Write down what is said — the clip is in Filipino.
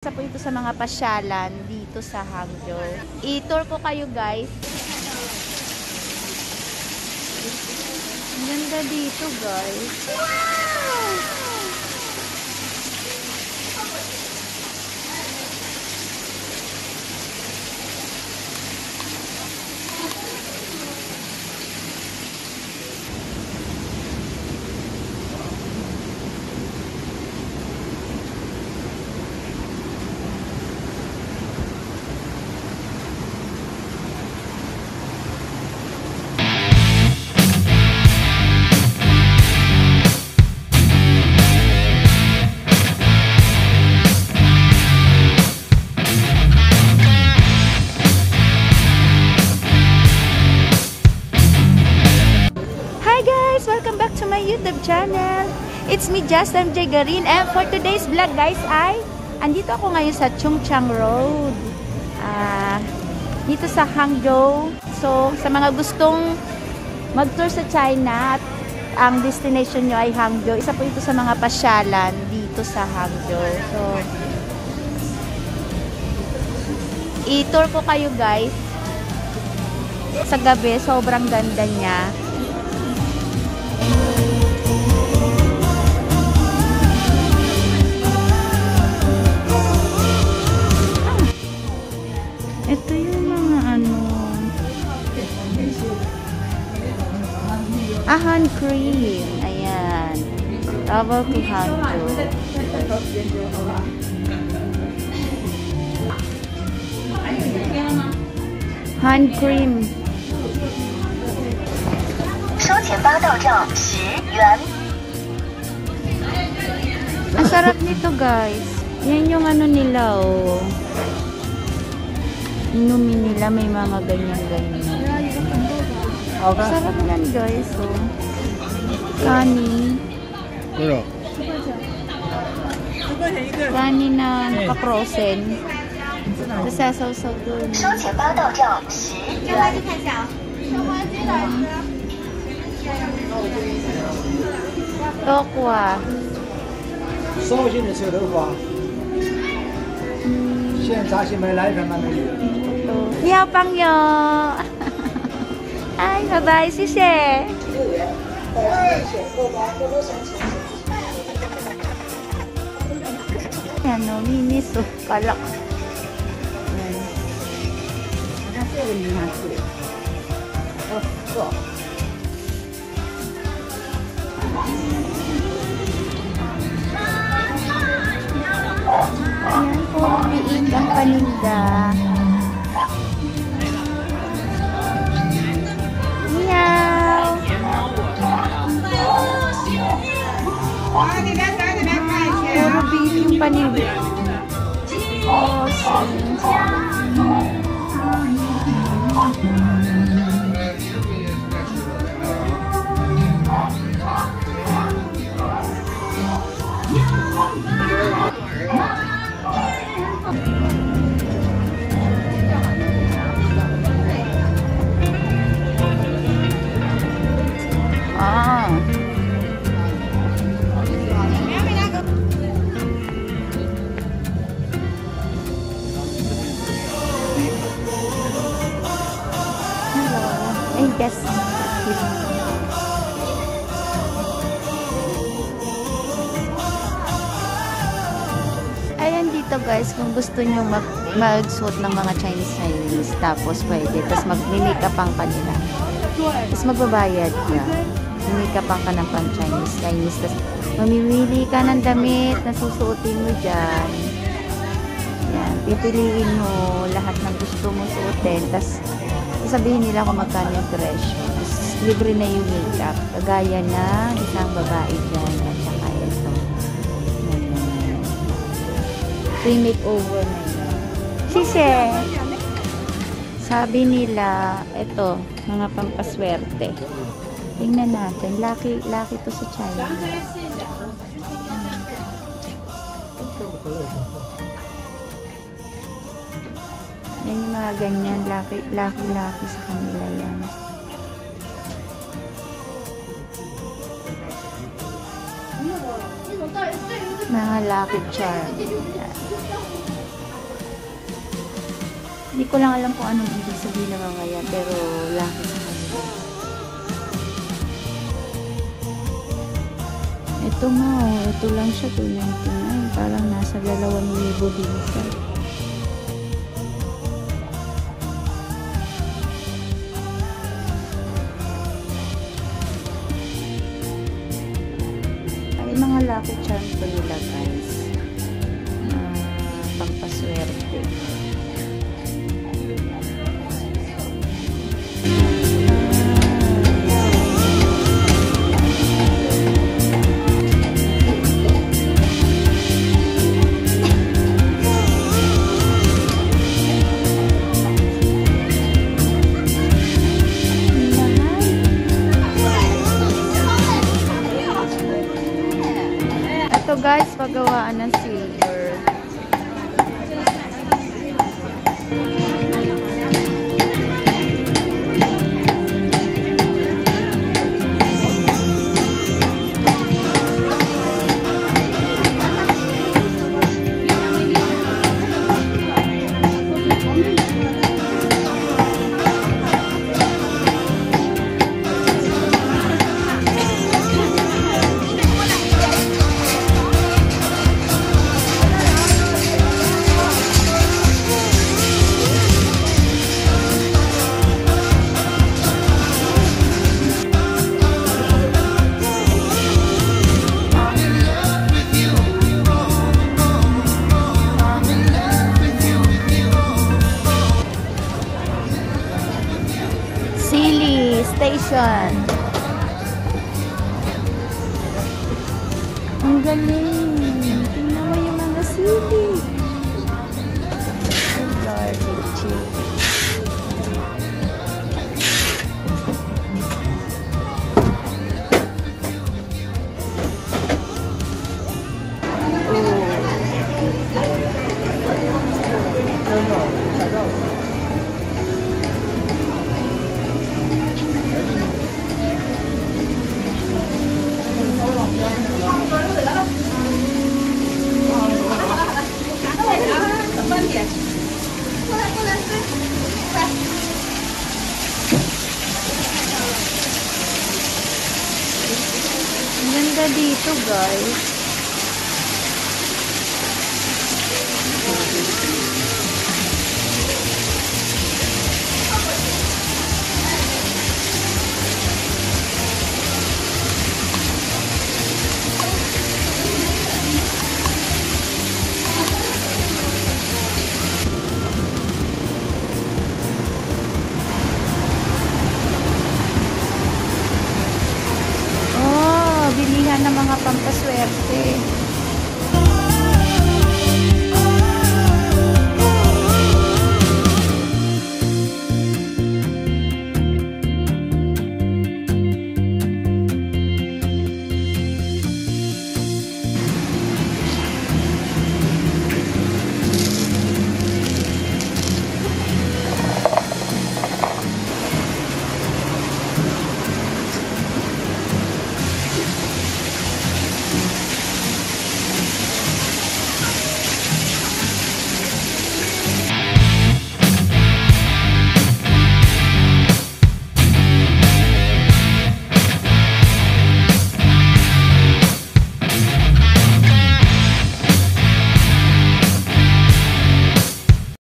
Isa po ito sa mga pasyalan dito sa Hangzhou. I-tour ko kayo guys. Ang ganda dito guys. Wow! Welcome back to my YouTube channel. It's me, Just MJ Garin. And for today's vlog guys ay andito ako ngayon sa Chungchang Road. Dito sa Hangzhou. So sa mga gustong mag-tour sa China at ang destination nyo ay Hangzhou, isa po ito sa mga pasyalan dito sa Hangzhou. So i-tour ko kayo guys. Sa gabi, sobrang ganda niya. Ito yung mga ano, hand cream. Ayan. Travel to Hangzhou. Hand cream. Ang sarap nito guys. Yan yung ano nila oh. Inumin nila, may mga ganyan-ganyan. Sarap yan guys oh. Kani. Kani na naka-frozen. Sasaw-saw doon. Tokwa. 绍兴的臭豆腐啊，现炸现买奶粉嘛没有。你好朋友，嗨，拜拜，谢谢。Yan o, minis o, kalak. Ayan po, biig ang paninda. Meow! Puro biig yung paninda. Yes. Ayan dito guys, kung gusto nyo mag-suot ng mga Chinese tapos pwede, tapos mag-make-up ang kanila. Tapos magbabayad ka. Make-up ang ka ng pang-Chinese, tapos mamimili ka ng damit na susuotin mo dyan. Yan, pipiliin mo lahat ng gusto mo suotin, tapos sabihin nila kung magkano yung presyo. Libre na yung makeup. Kagaya na isang babae dyan at saka ito. Free makeover na yun. Sise! Sabi nila, ito, mga pampaswerte. Tingnan natin. Lucky to sa China. Yan yung mga ganyan, laki sa kanila yan. Mga lucky charm. Yan. Hindi ko lang alam kung anong ibig sabihin ng mga yan, pero laki sa kanila. Ito nga, oh, ito lang siya, 299. Parang nasa 2,000 din siya. Ay, mga lucky charm ko nila, guys. Pampaswerte. Ito guys, paggawaan ng silver. Silly Station. Ang galing. Tingnan mo yung mga sili. Lord, chill. Ang ganda dito, guys.